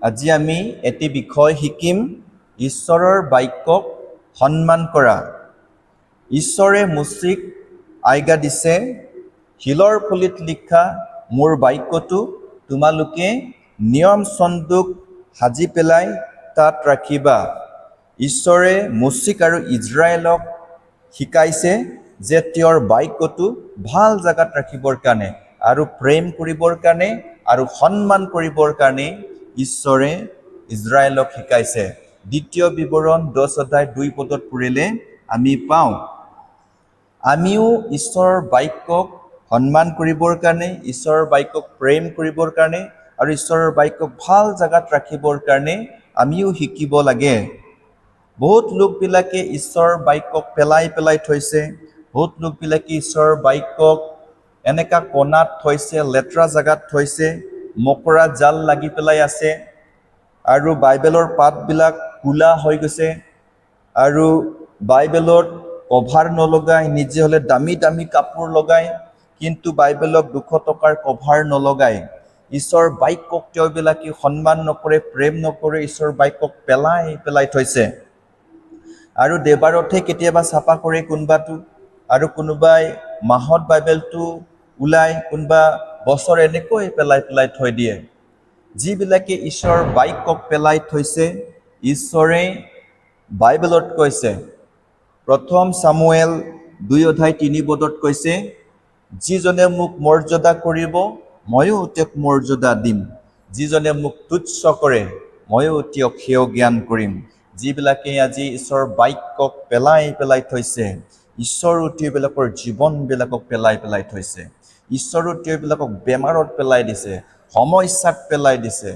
আজি আমি এটি বিষয় শিকিম ঈশ্বৰৰ বাক্যক সন্মান কৰা। ঈশ্বৰে মুচিক আজ্ঞা দিছে, শিলৰ ফলিত লিখা মোৰ বাক্যটো তোমালোকে নিয়ম চন্দুক সাজি পেলাই তাত ৰাখিবা। ঈশ্বৰে মুচিক আৰু ইজৰাইলক শিকাইছে যে তেওঁৰ বাক্যটো ভাল জাগাত ৰাখিবৰ কাৰণে আৰু প্ৰেম কৰিবৰ কাৰণে আৰু সন্মান কৰিবৰ কাৰণে ঈশ্বৰে ইজৰাইলক শিকাইছে। দ্বিতীয় বিৱৰণ 10 অধ্যায় 2 পদত পঢ়িলে আমি পাওঁ, আমিও ঈশ্বৰৰ বাক্যক সন্মান কৰিবৰ কাৰণে, ঈশ্বৰৰ বাক্যক প্ৰেম কৰিবৰ কাৰণে আৰু ঈশ্বৰৰ বাক্যক ভাল জাগাত ৰাখিবৰ কাৰণে আমিও শিকিব লাগে। বহুত লোকবিলাকে ঈশ্বৰৰ বাক্যক পেলাই থৈছে। বহুত লোকবিলাকে ঈশ্বৰৰ বাক্যক এনেকা কোণাত থৈছে, লেতেৰা জাগাত থৈছে, মকৰা জাল লাগি পেলাই আছে আৰু বাইবেলৰ পাতবিলাক কোলা হৈ গৈছে আৰু বাইবেলত কভাৰ নলগাই, নিজে হ'লে দামী দামী কাপোৰ লগায়, কিন্তু বাইবেলক 200 টকাৰ কভাৰ নলগায়। ঈশ্বৰৰ বাক্যক তেওঁবিলাকে সন্মান নকৰে, প্ৰেম নকৰে, ঈশ্বৰৰ বাক্যক পেলাই থৈছে আৰু দেৱাৰতহে কেতিয়াবা চাফা কৰে কোনোবাটো, আৰু কোনোবাই মাহত বাইবেলটো ওলাই, কোনোবা বছৰ এনেকৈ পেলাই থৈ দিয়ে। যিবিলাকে ঈশ্বৰৰ বাক্যক পেলাই থৈছে, ঈশ্বৰে বাইবেলত কৈছে, 1 চামুৱেল 2 অধ্যায় 3 পদত কৈছে, যিজনে মোক মৰ্যাদা কৰিব ময়ো তেওঁক মৰ্যাদা দিম, যিজনে মোক তুচ্ছ কৰে ময়ো তেওঁক হেয় জ্ঞান কৰিম। যিবিলাকে আজি ঈশ্বৰৰ বাক্যক পেলাই থৈছে, ঈশ্বৰো তেওঁবিলাকৰ জীৱনবিলাকক পেলাই থৈছে। ঈশ্বৰো তেওঁবিলাকক বেমাৰত পেলাই দিছে, সমস্যাত পেলাই দিছে,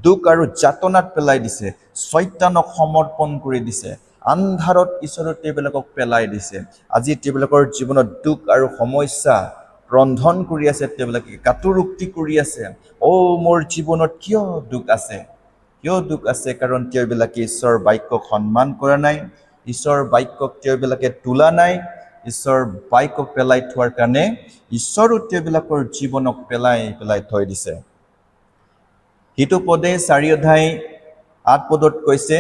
দুখ আৰু যাতনাত পেলাই দিছে, শয়তানক সমৰ্পণ কৰি দিছে, আন্ধাৰত ঈশ্বৰে তেওঁবিলাকক পেলাই দিছে। আজি তেওঁবিলাকৰ জীৱনত দুখ আৰু সমস্যা ৰন্ধন কৰি আছে, তেওঁবিলাকে কাটুৰুক্তি কৰি আছে। মোৰ জীৱনত কিয় দুখ আছে? কিয় দুখ আছে? কাৰণ তেওঁবিলাকে ঈশ্বৰৰ বাক্যক সন্মান কৰা নাই, ঈশ্বৰৰ বাক্যক তেওঁবিলাকে তোলা নাই। ঈশ্বৰৰ বাক্যক পেলাই থোৱাৰ কাৰণে ঈশ্বৰো তেওঁবিলাকৰ জীৱনক পেলাই থৈ দিছে। সিটো পদে 4 অধ্যায় 8 পদত কৈছে,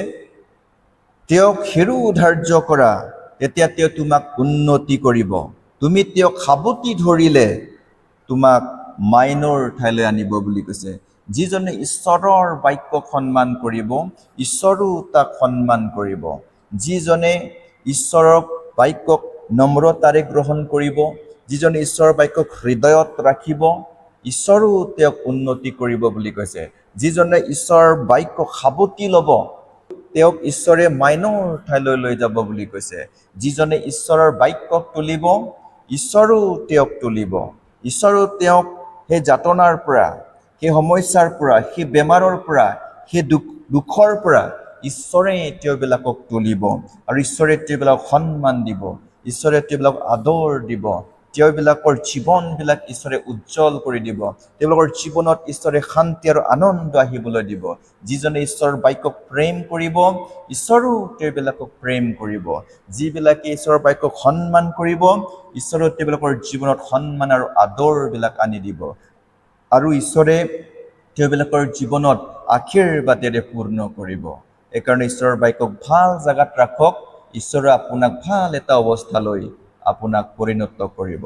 তেওঁক হেৰু ধাৰ্য কৰা, তেতিয়া তেওঁ তোমাক উন্নতি কৰিব। তুমি তেওঁক সাৱটি ধৰিলে তোমাক মাইনৰ ঠাইলৈ আনিব বুলি কৈছে। যিজনে ঈশ্বৰৰ বাক্যক সন্মান কৰিব, ঈশ্বৰো তাক সন্মান কৰিব। যিজনে ঈশ্বৰৰ বাক্যক নম্ৰতাৰে গ্ৰহণ কৰিব, যিজনে ঈশ্বৰৰ বাক্যক হৃদয়ত ৰাখিব, ঈশ্বৰো তেওঁক উন্নতি কৰিব বুলি কৈছে। যিজনে ঈশ্বৰৰ বাক্যক সাৱটি ল'ব, তেওঁক ঈশ্বৰে মাইনৰ ঠাইলৈ লৈ যাব বুলি কৈছে। যিজনে ঈশ্বৰৰ বাক্যক তুলিব, ঈশ্বৰো তেওঁক তুলিব। ঈশ্বৰো তেওঁক সেই যাতনাৰ পৰা, সেই সমস্যাৰ পৰা, সেই বেমাৰৰ পৰা, সেই দুখৰ পৰা ঈশ্বৰে তেওঁবিলাকক তুলিব আৰু ঈশ্বৰে তেওঁবিলাকক সন্মান দিব, ঈশ্বৰে তেওঁবিলাকক আদৰ দিব, তেওঁবিলাকৰ জীৱনবিলাক ঈশ্বৰে উজ্জ্বল কৰি দিব, তেওঁলোকৰ জীৱনত ঈশ্বৰে শান্তি আৰু আনন্দ আহিবলৈ দিব। যিজনে ঈশ্বৰৰ বাক্যক প্ৰেম কৰিব, ঈশ্বৰো তেওঁবিলাকক প্ৰেম কৰিব। যিবিলাকে ঈশ্বৰৰ বাক্যক সন্মান কৰিব, ঈশ্বৰে তেওঁবিলাকৰ জীৱনত সন্মান আৰু আদৰবিলাক আনি দিব আৰু ঈশ্বৰে তেওঁবিলাকৰ জীৱনত আশীৰ্বাদেৰে পূৰ্ণ কৰিব। এইকাৰণে ঈশ্বৰৰ বাক্যক ভাল জাগাত ৰাখক, ঈশ্বৰে আপোনাক ভাল এটা অৱস্থালৈ আপোনাক পৰিণত কৰিব।